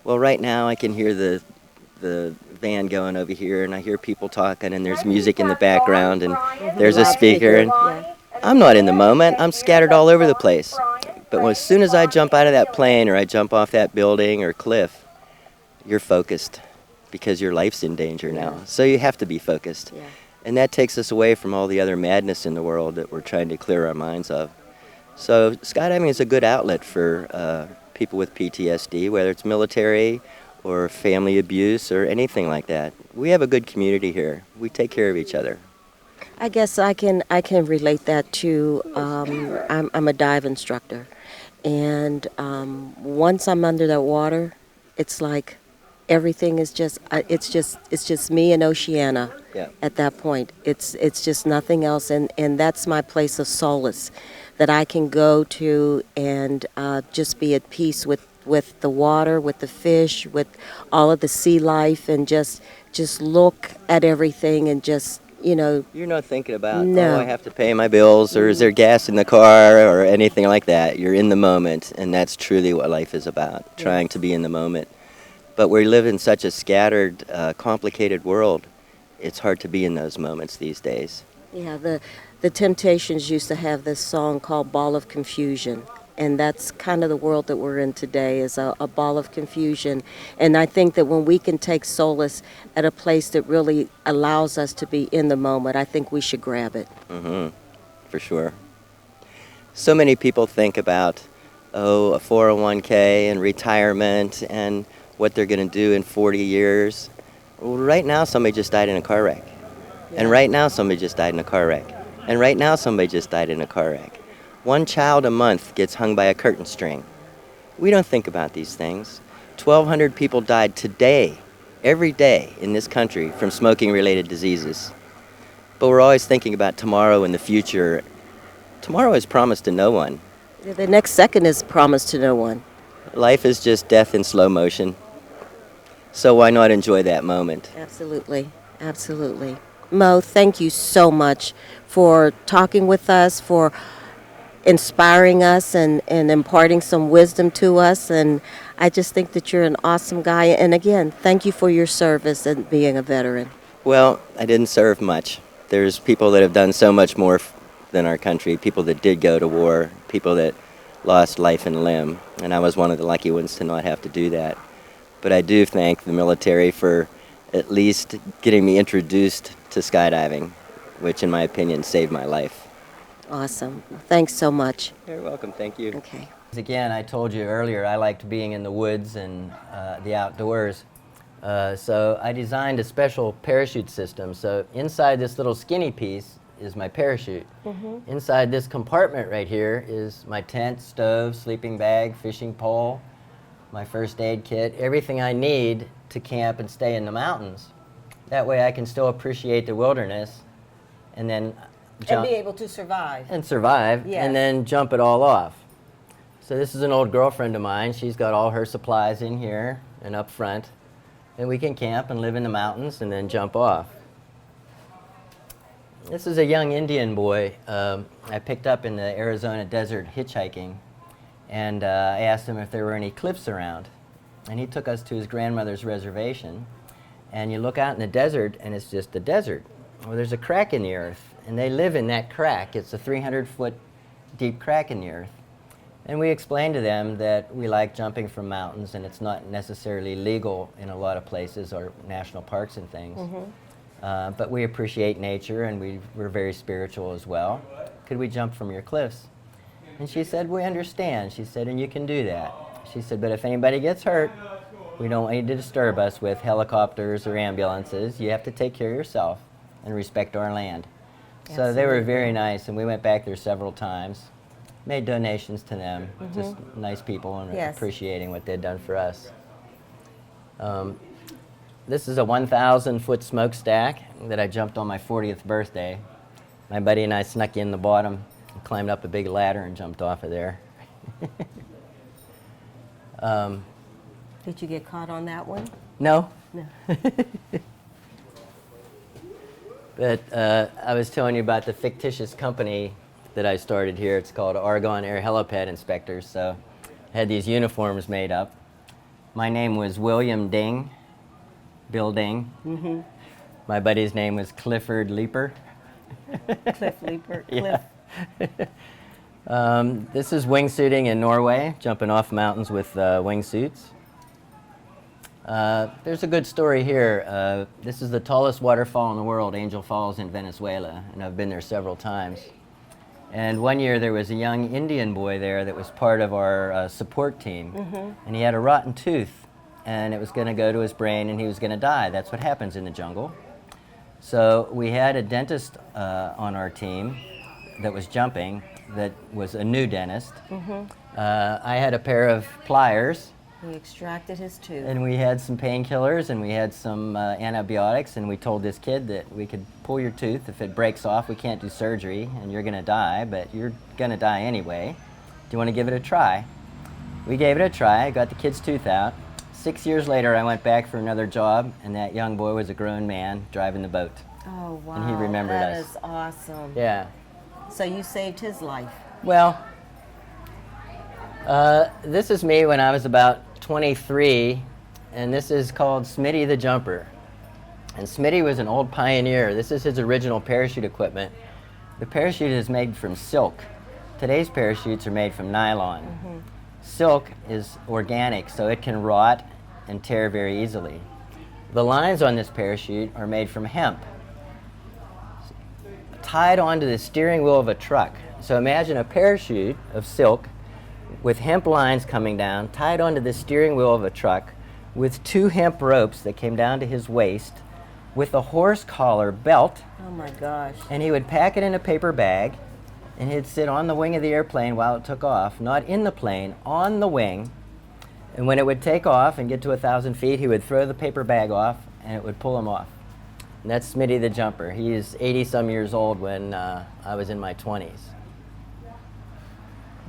Well, right now I can hear the van going over here, and I hear people talking, and there's music in the background, and there's a speaker, and I'm not in the moment. I'm scattered all over the place. But as soon as I jump out of that plane or I jump off that building or cliff, you're focused because your life's in danger now. So you have to be focused. And that takes us away from all the other madness in the world that we're trying to clear our minds of. So skydiving is a good outlet for people with PTSD, whether it's military or family abuse or anything like that. We have a good community here. We take care of each other. I guess I can relate that to I'm a dive instructor, and once I'm under that water, it's like everything is just it's just me and Oceana. At that point. It's just nothing else, and that's my place of solace that I can go to and just be at peace with the water, with the fish, with all of the sea life, and just look at everything and just, you know. You're not thinking about, No. oh, I have to pay my bills, or is there gas in the car, or anything like that. You're in the moment, and that's truly what life is about, trying to be in the moment. But we live in such a scattered, complicated world, it's hard to be in those moments these days. Yeah, the Temptations used to have this song called Ball of Confusion. And that's kind of the world that we're in today, is a ball of confusion. And I think that when we can take solace at a place that really allows us to be in the moment, I think we should grab it. For sure. So many people think about, a 401k and retirement and what they're going to do in 40 years. Well, right now somebody just died in a car wreck. And right now somebody just died in a car wreck. And right now somebody just died in a car wreck. One child a month gets hung by a curtain string. We don't think about these things. 1,200 people died today, every day in this country from smoking-related diseases. But we're always thinking about tomorrow and the future. Tomorrow is promised to no one. The next second is promised to no one. Life is just death in slow motion. So why not enjoy that moment? Absolutely, absolutely. Mo, thank you so much for talking with us, for inspiring us and imparting some wisdom to us, and I just think that you're an awesome guy. And again, thank you for your service and being a veteran. Well, I didn't serve much. There's people that have done so much more than our country, people that did go to war, people that lost life and limb, and I was one of the lucky ones to not have to do that. But I do thank the military for at least getting me introduced to skydiving, which in my opinion saved my life. Awesome. Thanks so much. You're welcome. Thank you. Okay. Again, I told you earlier I liked being in the woods and the outdoors. So I designed a special parachute system. So inside this little skinny piece is my parachute. Inside this compartment right here is my tent, stove, sleeping bag, fishing pole, my first aid kit, everything I need to camp and stay in the mountains. That way I can still appreciate the wilderness and then jump. And be able to survive. And survive, Yes. and then jump it all off. So this is an old girlfriend of mine. She's got all her supplies in here and up front. And we can camp and live in the mountains and then jump off. This is a young Indian boy I picked up in the Arizona desert hitchhiking. And I asked him if there were any cliffs around. And he took us to his grandmother's reservation. and you look out in the desert and it's just a desert. Well, there's a crack in the earth, and they live in that crack. It's a 300-foot deep crack in the earth. And we explained to them that we like jumping from mountains, and it's not necessarily legal in a lot of places or national parks and things. But we appreciate nature, and we're very spiritual as well. Could we jump from your cliffs? And she said, we understand. She said, and you can do that. She said, but if anybody gets hurt, we don't want you to disturb us with helicopters or ambulances. You have to take care of yourself and respect our land. So they were very nice, and we went back there several times, made donations to them, just nice people, and appreciating what they'd done for us. This is a 1,000-foot smokestack that I jumped on my 40th birthday. My buddy and I snuck in the bottom, and climbed up a big ladder and jumped off of there. Did you get caught on that one? No. No. But I was telling you about the fictitious company that I started here. It's called Argonne Air Helipad Inspectors. So I had these uniforms made up. My name was William Ding, Bill Ding. My buddy's name was Clifford Leaper. Cliff Leaper. Yeah. This is wingsuiting in Norway, jumping off mountains with wingsuits. There's a good story here. This is the tallest waterfall in the world, Angel Falls in Venezuela, and I've been there several times. And one year there was a young Indian boy there that was part of our support team, and he had a rotten tooth, and it was going to go to his brain, and he was going to die. That's what happens in the jungle. So we had a dentist on our team that was jumping, that was a new dentist. I had a pair of pliers. He extracted his tooth. And we had some painkillers, and we had some antibiotics, and we told this kid that we could pull your tooth. If it breaks off, we can't do surgery, and you're going to die, but you're going to die anyway. Do you want to give it a try? We gave it a try. I got the kid's tooth out. 6 years later, I went back for another job, and that young boy was a grown man driving the boat. Oh, wow. And he remembered us. That is awesome. Yeah. So you saved his life. Well, this is me when I was about 23, and this is called Smitty the Jumper. And Smitty was an old pioneer. This is his original parachute equipment. The parachute is made from silk. Today's parachutes are made from nylon. Silk is organic, so it can rot and tear very easily. The lines on this parachute are made from hemp, tied onto the steering wheel of a truck. So imagine a parachute of silk with hemp lines coming down, tied onto the steering wheel of a truck, with 2 hemp ropes that came down to his waist, with a horse collar belt. Oh my gosh. And he would pack it in a paper bag, and he'd sit on the wing of the airplane while it took off, not in the plane, on the wing. And when it would take off and get to 1,000 feet, he would throw the paper bag off, and it would pull him off. And that's Smitty the Jumper. He is 80-some years old when I was in my 20s.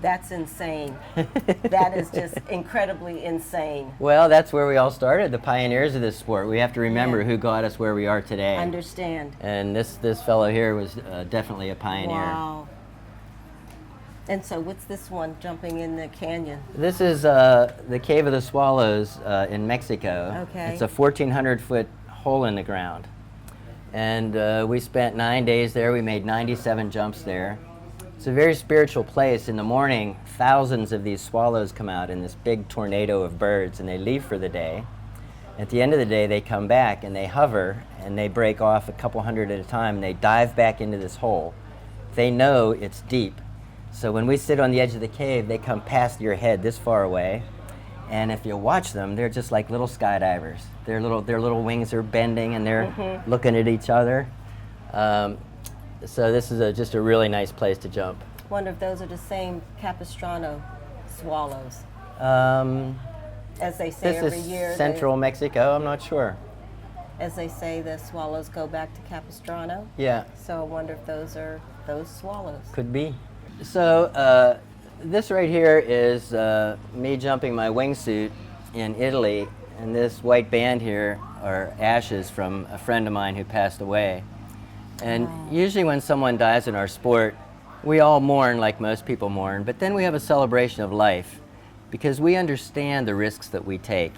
That's insane. That is just incredibly insane. Well, that's where we all started, the pioneers of this sport. We have to remember who got us where we are today. Understand. And this fellow here was definitely a pioneer. Wow. And so what's this one, jumping in the canyon? This is the Cave of the Swallows in Mexico. Okay. It's a 1,400-foot hole in the ground. And we spent 9 days there. We made 97 jumps there. It's a very spiritual place. In the morning, thousands of these swallows come out in this big tornado of birds, and they leave for the day. At the end of the day, they come back, and they hover, and they break off a couple hundred at a time, and they dive back into this hole. They know it's deep. So when we sit on the edge of the cave, they come past your head this far away, and if you watch them, they're just like little skydivers. Their little wings are bending, and they're looking at each other. So this is just a really nice place to jump. Wonder if those are the same Capistrano swallows. As they say every year. This is central Mexico, I'm not sure. As they say, the swallows go back to Capistrano. Yeah. So I wonder if those are those swallows. Could be. So this right here is me jumping my wingsuit in Italy, and this white band here are ashes from a friend of mine who passed away. And usually when someone dies in our sport, we all mourn like most people mourn, but then we have a celebration of life because we understand the risks that we take.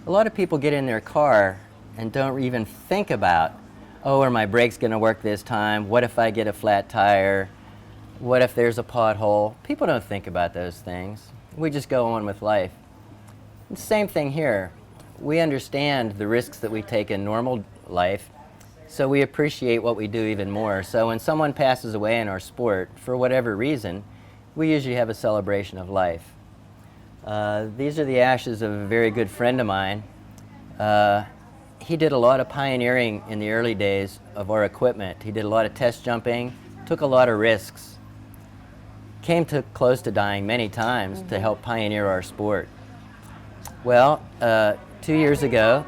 A lot of people get in their car and don't even think about, oh, are my brakes going to work this time? What if I get a flat tire? What if there's a pothole? People don't think about those things. We just go on with life. The same thing here. We understand the risks that we take in normal life, so we appreciate what we do even more. So when someone passes away in our sport, for whatever reason, we usually have a celebration of life. These are the ashes of a very good friend of mine. He did a lot of pioneering in the early days of our equipment. He did a lot of test jumping, took a lot of risks, came close to dying many times to help pioneer our sport. Well, 2 years ago,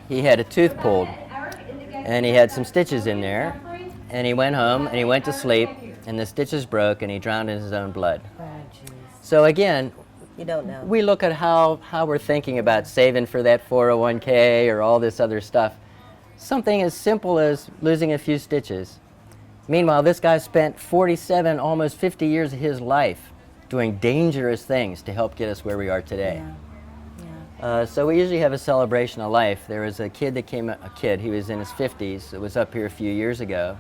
he had a tooth pulled, and he had some stitches in there, and he went home and he went to sleep, and the stitches broke, and he drowned in his own blood. So again, You don't know. we look at how we're thinking about saving for that 401k or all this other stuff. Something as simple as losing a few stitches. Meanwhile, this guy spent 47, almost 50 years of his life doing dangerous things to help get us where we are today. So we usually have a celebration of life. There was a kid that he was in his 50s, that was up here a few years ago,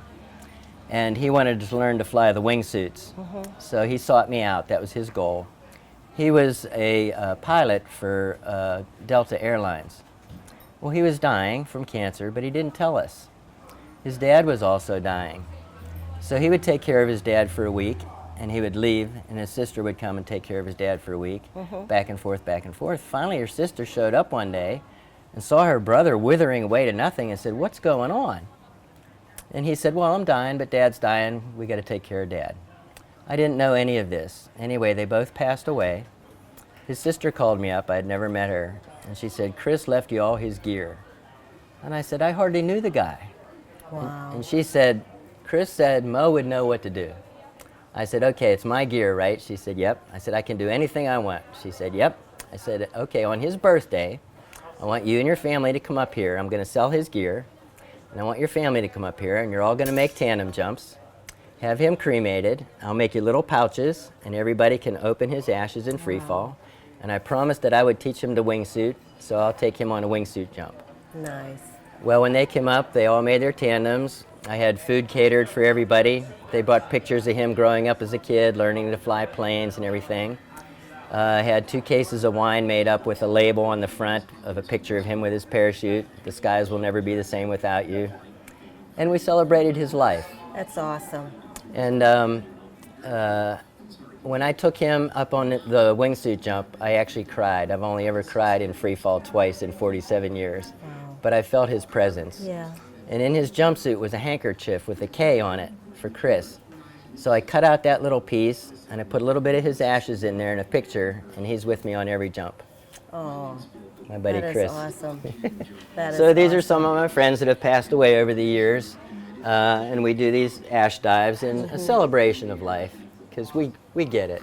and he wanted to learn to fly the wingsuits. So he sought me out. That was his goal. He was a pilot for Delta Airlines. Well, he was dying from cancer, but he didn't tell us. His dad was also dying. So he would take care of his dad for a week, and he would leave, and his sister would come and take care of his dad for a week, back and forth, back and forth. Finally, her sister showed up one day and saw her brother withering away to nothing and said, "What's going on?" And he said, "Well, I'm dying, but Dad's dying. We got to take care of Dad." I didn't know any of this. Anyway, they both passed away. His sister called me up. I had never met her. And she said, "Chris left you all his gear." And I said, "I hardly knew the guy." Wow. And she said, "Chris said Mo would know what to do." I said, "Okay, it's my gear, right?" She said, "Yep." I said, "I can do anything I want." She said, "Yep." I said, "Okay, on his birthday, I want you and your family to come up here. I'm going to sell his gear. And I want your family to come up here, and you're all going to make tandem jumps. Have him cremated. I'll make you little pouches, and everybody can open his ashes in free fall. And I promised that I would teach him to wingsuit, so I'll take him on a wingsuit jump." Nice. Well, when they came up, they all made their tandems. I had food catered for everybody. They brought pictures of him growing up as a kid, learning to fly planes and everything. I had 2 cases of wine made up with a label on the front of a picture of him with his parachute. "The skies will never be the same without you." And we celebrated his life. That's awesome. And when I took him up on the wingsuit jump, I actually cried. I've only ever cried in free fall twice in 47 years. But I felt his presence. Yeah. And in his jumpsuit was a handkerchief with a K on it for Chris. So I cut out that little piece, and I put a little bit of his ashes in there in a picture, and he's with me on every jump. Oh, my buddy that Chris. Is awesome. That So is these awesome. are some of my friends that have passed away over the years, and we do these ash dives in a celebration of life, because we get it.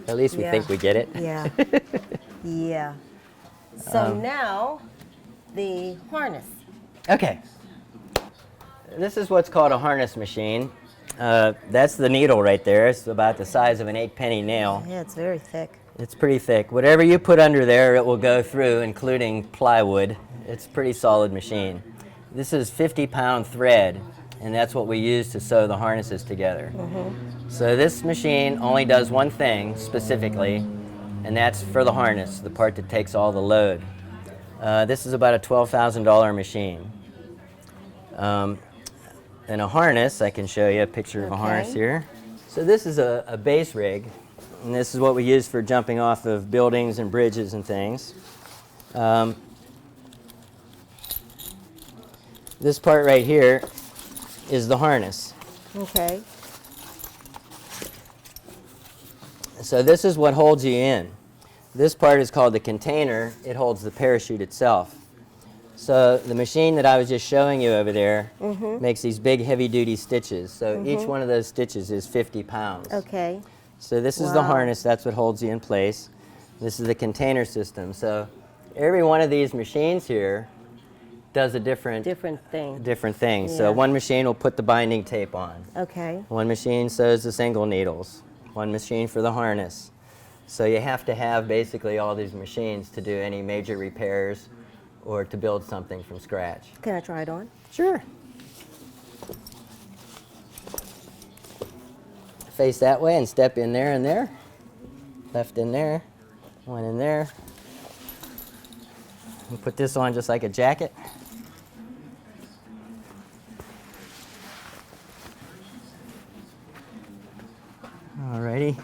At least we think we get it. Yeah. Yeah. So now, the harness. Okay. This is what's called a harness machine. That's the needle right there. It's about the size of an 8-penny nail. Yeah, it's very thick. It's pretty thick. Whatever you put under there, it will go through, including plywood. It's a pretty solid machine. This is 50-pound thread, and that's what we use to sew the harnesses together. So this machine only does one thing specifically, and that's for the harness, the part that takes all the load. This is about a $12,000 machine. And a harness, I can show you a picture of a harness here. So this is a base rig, and this is what we use for jumping off of buildings and bridges and things. This part right here is the harness. Okay. So this is what holds you in. This part is called the container. It holds the parachute itself. So the machine that I was just showing you over there makes these big heavy-duty stitches. So each one of those stitches is 50 pounds. Okay. So this is the harness. That's what holds you in place. This is the container system. So every one of these machines here does a different thing. Different thing. Yeah. So one machine will put the binding tape on. Okay. One machine sews the single needles. One machine for the harness. So you have to have basically all these machines to do any major repairs or to build something from scratch. Can I try it on? Sure. Face that way and step in there and there. Left in there, one in there. And put this on just like a jacket. Alrighty,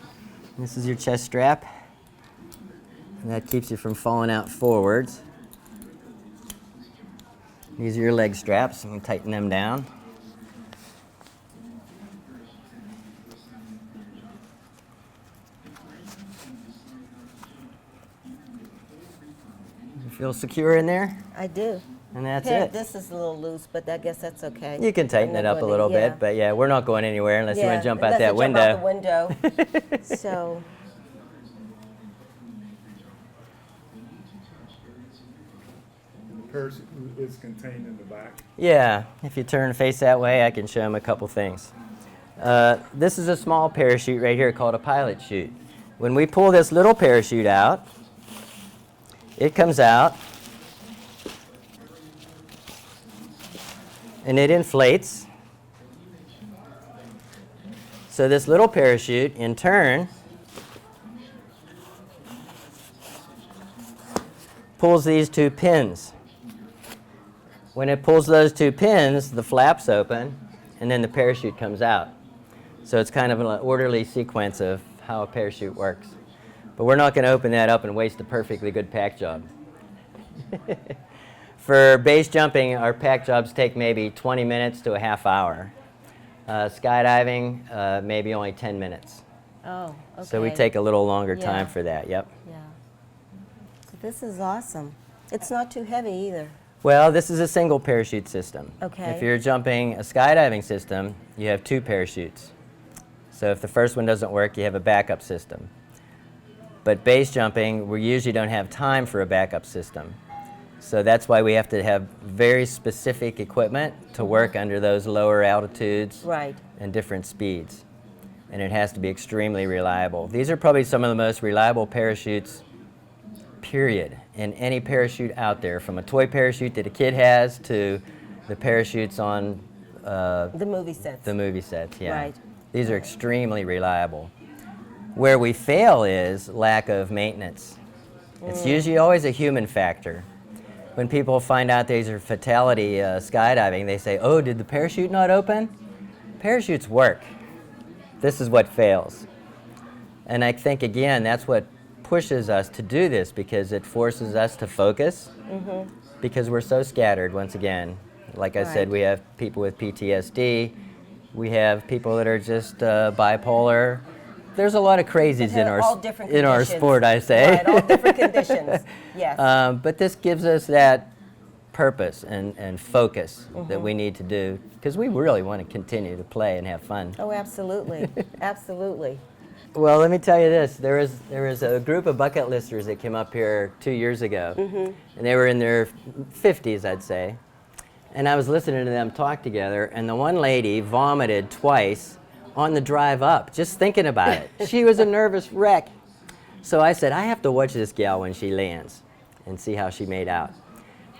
this is your chest strap. And that keeps you from falling out forwards. These are your leg straps, and you tighten them down. You feel secure in there? I do. And that's Here, it. This is a little loose, but I guess that's okay. You can tighten it up a little bit, but yeah, we're not going anywhere unless you want to jump out that window. Jump out the window. So. Parachute is contained in the back. Yeah, if you turn and face that way, I can show them a couple things. This is a small parachute right here called a pilot chute. When we pull this little parachute out, it comes out and it inflates. So this little parachute, in turn, pulls these two pins. When it pulls those two pins, the flaps open, and then the parachute comes out. So it's kind of an orderly sequence of how a parachute works. But we're not going to open that up and waste a perfectly good pack job. For base jumping, our pack jobs take maybe 20 minutes to a half hour. Skydiving, maybe only 10 minutes. Oh, okay. So we take a little longer time for that, yep. Yeah. So this is awesome. It's not too heavy either. Well, this is a single parachute system. Okay. If you're jumping a skydiving system, you have two parachutes. So if the first one doesn't work, you have a backup system. But base jumping, we usually don't have time for a backup system. So that's why we have to have very specific equipment to work under those lower altitudes and different speeds. And it has to be extremely reliable. These are probably some of the most reliable parachutes, period, in any parachute out there, from a toy parachute that a kid has to the parachutes on the movie sets. The movie sets, yeah. Right. These are extremely reliable. Where we fail is lack of maintenance. It's usually always a human factor. When people find out these are fatality skydiving, they say, oh, did the parachute not open? Parachutes work. This is what fails. And I think, again, that's what pushes us to do this, because it forces us to focus, because we're so scattered, once again. Like I said, we have people with PTSD. We have people that are just bipolar. There's a lot of crazies in our sport, I say. Right, all different conditions, yes. But this gives us that purpose and focus that we need to do, because we really want to continue to play and have fun. Oh, absolutely, absolutely. Well, let me tell you this. There was a group of bucket listers that came up here 2 years ago, and they were in their 50s, I'd say. And I was listening to them talk together, and the one lady vomited twice on the drive up, just thinking about it. She was a nervous wreck. So I said, I have to watch this gal when she lands and see how she made out.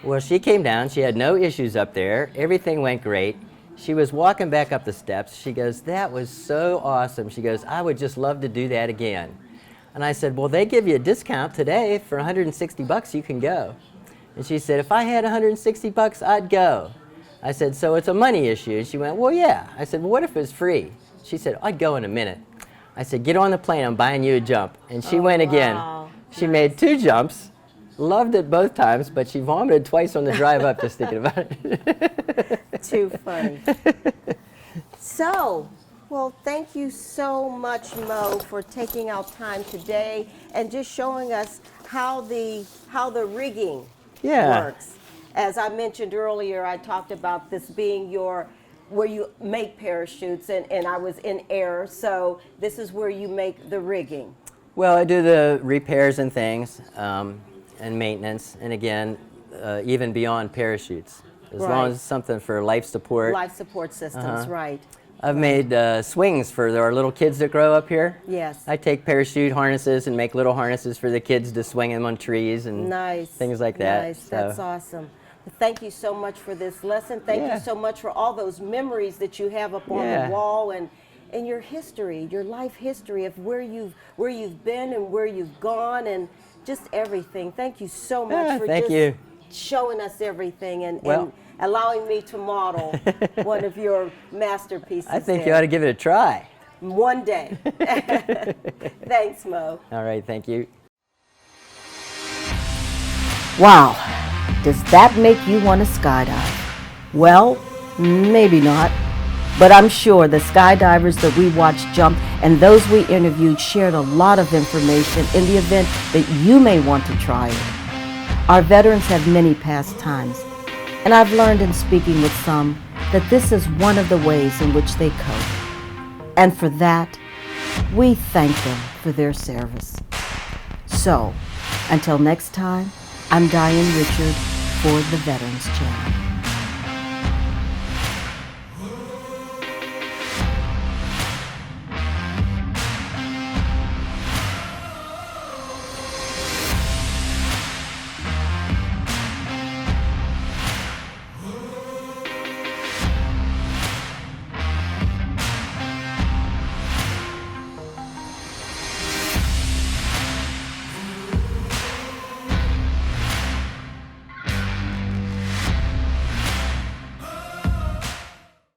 Well, she came down. She had no issues up there. Everything went great. She was walking back up the steps. She goes, that was so awesome. She goes, I would just love to do that again. And I said, well, they give you a discount today for $160. You can go. And she said, if I had $160, I'd go. I said, so it's a money issue? And she went, well, yeah. I said, well, what if it's free? She said, I'd go in a minute. I said, get on the plane. I'm buying you a jump. And she went again. She made 2 jumps, loved it both times, but she vomited twice on the drive up just thinking about it. Too funny. So, well, thank you so much, Mo, for taking out time today and just showing us how the rigging works. As I mentioned earlier, I talked about this being where you make parachutes, and I was in air, so this is where you make the rigging. Well, I do the repairs and things, and maintenance, and again, even beyond parachutes. As long as it's something for life support. Life support systems, right. I've made swings for our little kids that grow up here. Yes. I take parachute harnesses and make little harnesses for the kids to swing them on trees and things like that. Nice, that's awesome. Thank you so much for this lesson. Thank you so much for all those memories that you have up on the wall and your history, your life history of where you've been and where you've gone and just everything. Thank you so much for just showing us everything and allowing me to model one of your masterpieces. I think you ought to give it a try. One day. Thanks, Mo. All right, thank you. Wow, does that make you want to skydive? Well, maybe not, but I'm sure the skydivers that we watched jump and those we interviewed shared a lot of information in the event that you may want to try it. Our veterans have many pastimes, and I've learned in speaking with some that this is one of the ways in which they cope. And for that, we thank them for their service. So, until next time, I'm Diane Richard for the Veterans Channel.